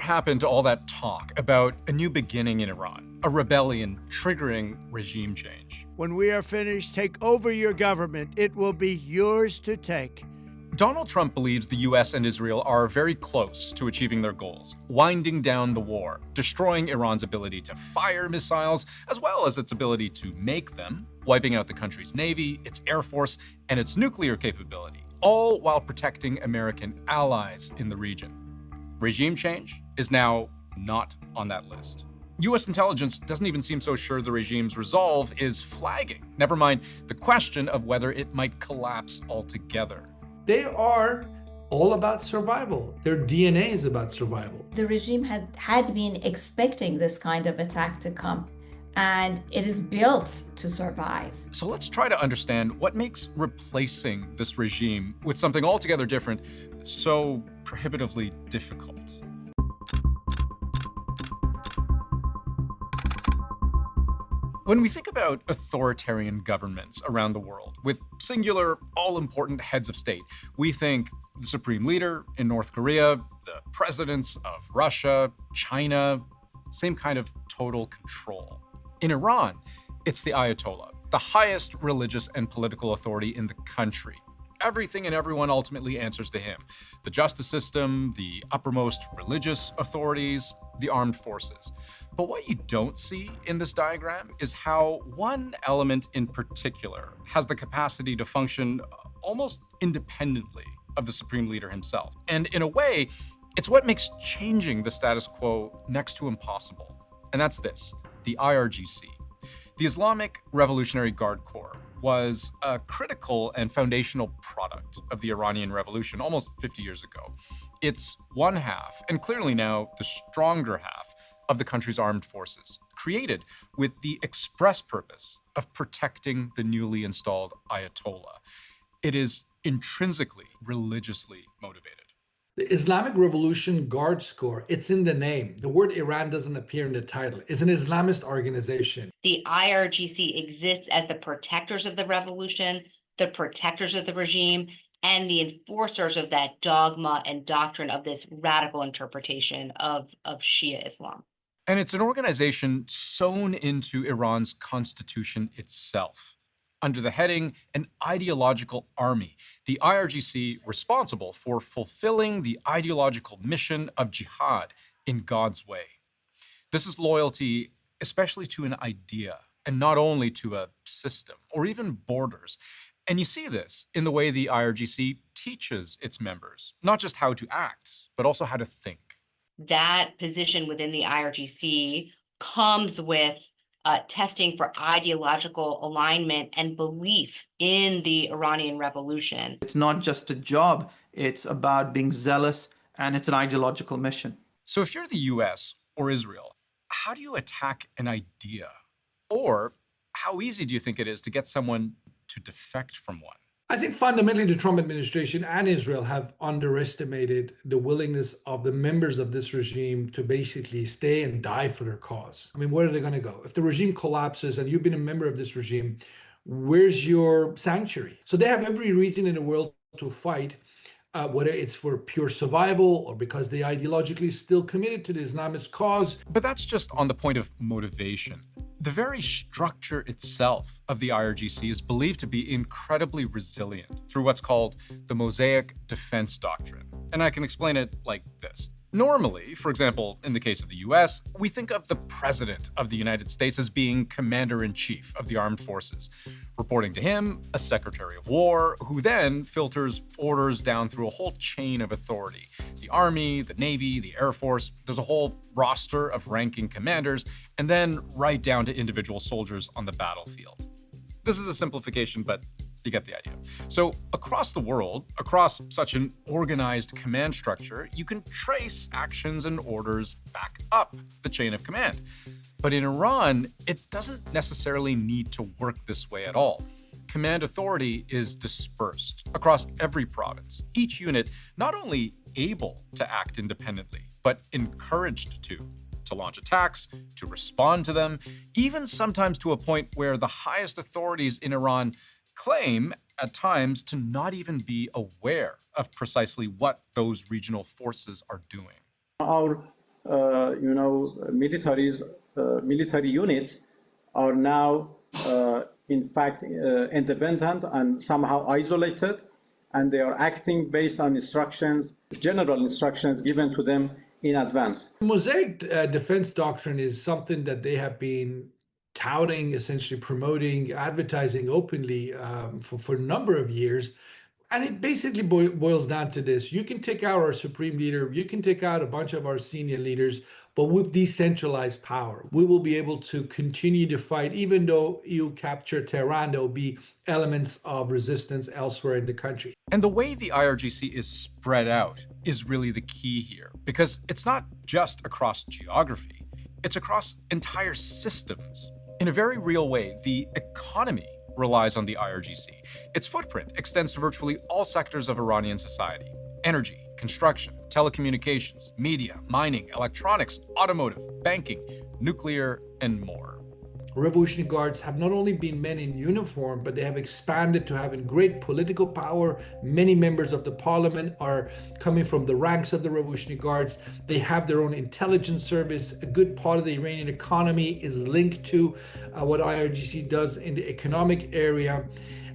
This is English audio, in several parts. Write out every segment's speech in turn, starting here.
happened to all that talk about a new beginning in Iran, a rebellion triggering regime change? When we are finished, take over your government. It will be yours to take. Donald Trump believes the US and Israel are very close to achieving their goals, winding down the war, destroying Iran's ability to fire missiles, as well as its ability to make them, wiping out the country's navy, its air force, and its nuclear capability, all while protecting American allies in the region. Regime change is now not on that list. US intelligence doesn't even seem so sure the regime's resolve is flagging, never mind the question of whether it might collapse altogether. They are all about survival. Their DNA is about survival. The regime had been expecting this kind of attack to come, and it is built to survive. So let's try to understand what makes replacing this regime with something altogether different so prohibitively difficult. When we think about authoritarian governments around the world with singular, all-important heads of state, we think the supreme leader in North Korea, the presidents of Russia, China, same kind of total control. In Iran, it's the Ayatollah, the highest religious and political authority in the country. Everything and everyone ultimately answers to him. The justice system, the uppermost religious authorities, the armed forces. But what you don't see in this diagram is how one element in particular has the capacity to function almost independently of the supreme leader himself. And in a way, it's what makes changing the status quo next to impossible. And that's this, the IRGC. The Islamic Revolutionary Guard Corps was a critical and foundational product of the Iranian Revolution almost 50 years ago. It's one half, and clearly now the stronger half, of the country's armed forces, created with the express purpose of protecting the newly installed Ayatollah. It is intrinsically religiously motivated. The Islamic Revolution Guards Corps, it's in the name. The word Iran doesn't appear in the title. It's an Islamist organization. The IRGC exists as the protectors of the revolution, the protectors of the regime, and the enforcers of that dogma and doctrine of this radical interpretation of Shia Islam. And it's an organization sewn into Iran's constitution itself. Under the heading, an ideological army, the IRGC responsible for fulfilling the ideological mission of jihad in God's way. This is loyalty, especially to an idea, and not only to a system or even borders. And you see this in the way the IRGC teaches its members, not just how to act, but also how to think. That position within the IRGC comes with testing for ideological alignment and belief in the Iranian Revolution. It's not just a job, it's about being zealous, and it's an ideological mission. So if you're the US or Israel, how do you attack an idea? Or how easy do you think it is to get someone to defect from one? I think fundamentally the Trump administration and Israel have underestimated the willingness of the members of this regime to basically stay and die for their cause. I mean, where are they going to go? If the regime collapses and you've been a member of this regime, where's your sanctuary? So they have every reason in the world to fight, whether it's for pure survival or because they ideologically still committed to the Islamist cause. But that's just on the point of motivation. The very structure itself of the IRGC is believed to be incredibly resilient through what's called the Mosaic Defense Doctrine. And I can explain it like this. Normally, for example, in the case of the US, we think of the President of the United States as being Commander-in-Chief of the Armed Forces. Reporting to him, a Secretary of War, who then filters orders down through a whole chain of authority. The Army, the Navy, the Air Force, there's a whole roster of ranking commanders, and then right down to individual soldiers on the battlefield. This is a simplification, but you get the idea. So across the world, across such an organized command structure, you can trace actions and orders back up the chain of command. But in Iran, it doesn't necessarily need to work this way at all. Command authority is dispersed across every province, each unit not only able to act independently, but encouraged to launch attacks, to respond to them, even sometimes to a point where the highest authorities in Iran claim at times to not even be aware of precisely what those regional forces are doing. Our military units are now, in fact, independent and somehow isolated, and they are acting based on instructions, general instructions given to them in advance. Mosaic defense doctrine is something that they have been touting, essentially promoting, advertising openly for a number of years. And it basically boils down to this. You can take out our supreme leader, you can take out a bunch of our senior leaders, but with decentralized power, we will be able to continue to fight. Even though you capture Tehran, there will be elements of resistance elsewhere in the country. And the way the IRGC is spread out is really the key here, because it's not just across geography, it's across entire systems. In a very real way, the economy relies on the IRGC. Its footprint extends to virtually all sectors of Iranian society: energy, construction, telecommunications, media, mining, electronics, automotive, banking, nuclear, and more. Revolutionary Guards have not only been men in uniform, but they have expanded to having great political power. Many members of the parliament are coming from the ranks of the Revolutionary Guards. They have their own intelligence service. A good part of the Iranian economy is linked to what IRGC does in the economic area.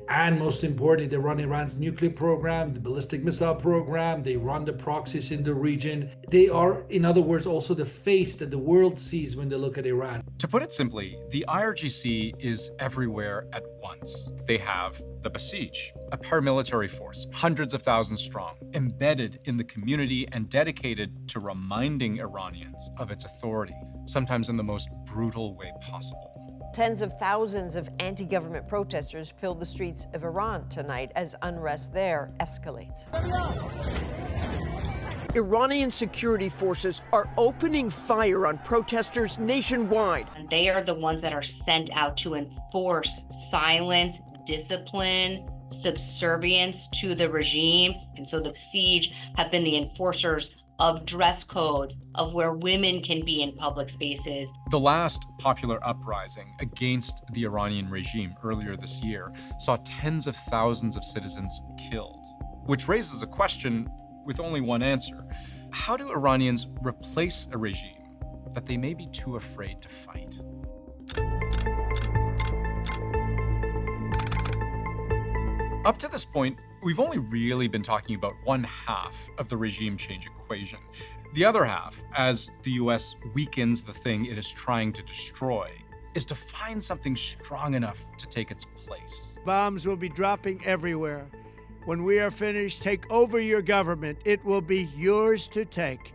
And most importantly, they run Iran's nuclear program, the ballistic missile program. They run the proxies in the region. They are, in other words, also the face that the world sees when they look at Iran. To put it simply, the IRGC is everywhere at once. They have the Basij, a paramilitary force, hundreds of thousands strong, embedded in the community and dedicated to reminding Iranians of its authority, sometimes in the most brutal way possible. Tens of thousands of anti-government protesters filled the streets of Iran tonight as unrest there escalates. Iranian security forces are opening fire on protesters nationwide. And they are the ones that are sent out to enforce silence, discipline, subservience to the regime. And so the Basij have been the enforcers of dress codes, of where women can be in public spaces. The last popular uprising against the Iranian regime earlier this year saw tens of thousands of citizens killed, which raises a question with only one answer. How do Iranians replace a regime that they may be too afraid to fight? Up to this point, we've only really been talking about one half of the regime change equation. The other half, as the US weakens the thing it is trying to destroy, is to find something strong enough to take its place. Bombs will be dropping everywhere. When we are finished, take over your government. It will be yours to take.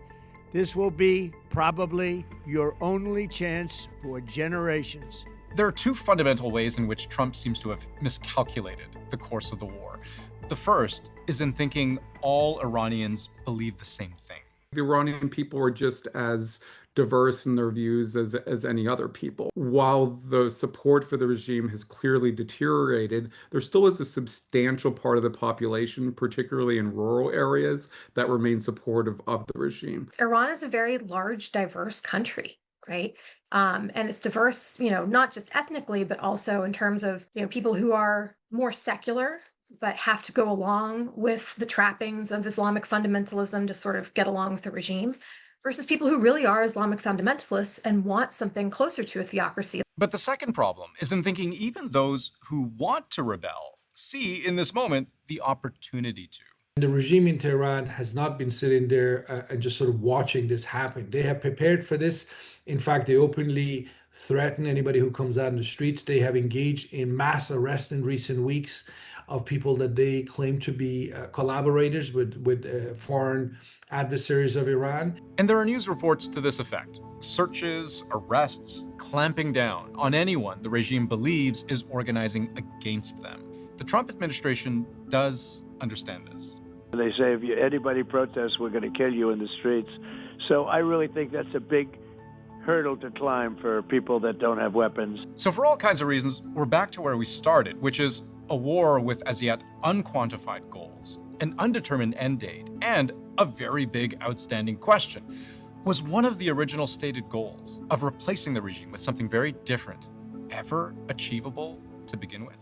This will be probably your only chance for generations. There are two fundamental ways in which Trump seems to have miscalculated the course of the war. The first is in thinking all Iranians believe the same thing. The Iranian people are just as diverse in their views as any other people. While the support for the regime has clearly deteriorated, there still is a substantial part of the population, particularly in rural areas, that remain supportive of the regime. Iran is a very large, diverse country, right? And it's diverse, not just ethnically, but also in terms of, people who are more secular, but have to go along with the trappings of Islamic fundamentalism to sort of get along with the regime, versus people who really are Islamic fundamentalists and want something closer to a theocracy. But the second problem is in thinking even those who want to rebel see in this moment the opportunity to. The regime in Tehran has not been sitting there and just sort of watching this happen. They have prepared for this. In fact, they openly threaten anybody who comes out in the streets. They have engaged in mass arrests in recent weeks of people that they claim to be collaborators with foreign adversaries of Iran. And there are news reports to this effect. Searches, arrests, clamping down on anyone the regime believes is organizing against them. The Trump administration does understand this. They say if anybody protests, we're going to kill you in the streets. So I really think that's a big hurdle to climb for people that don't have weapons. So for all kinds of reasons, we're back to where we started, which is a war with as yet unquantified goals, an undetermined end date, and a very big outstanding question. Was one of the original stated goals of replacing the regime with something very different ever achievable to begin with?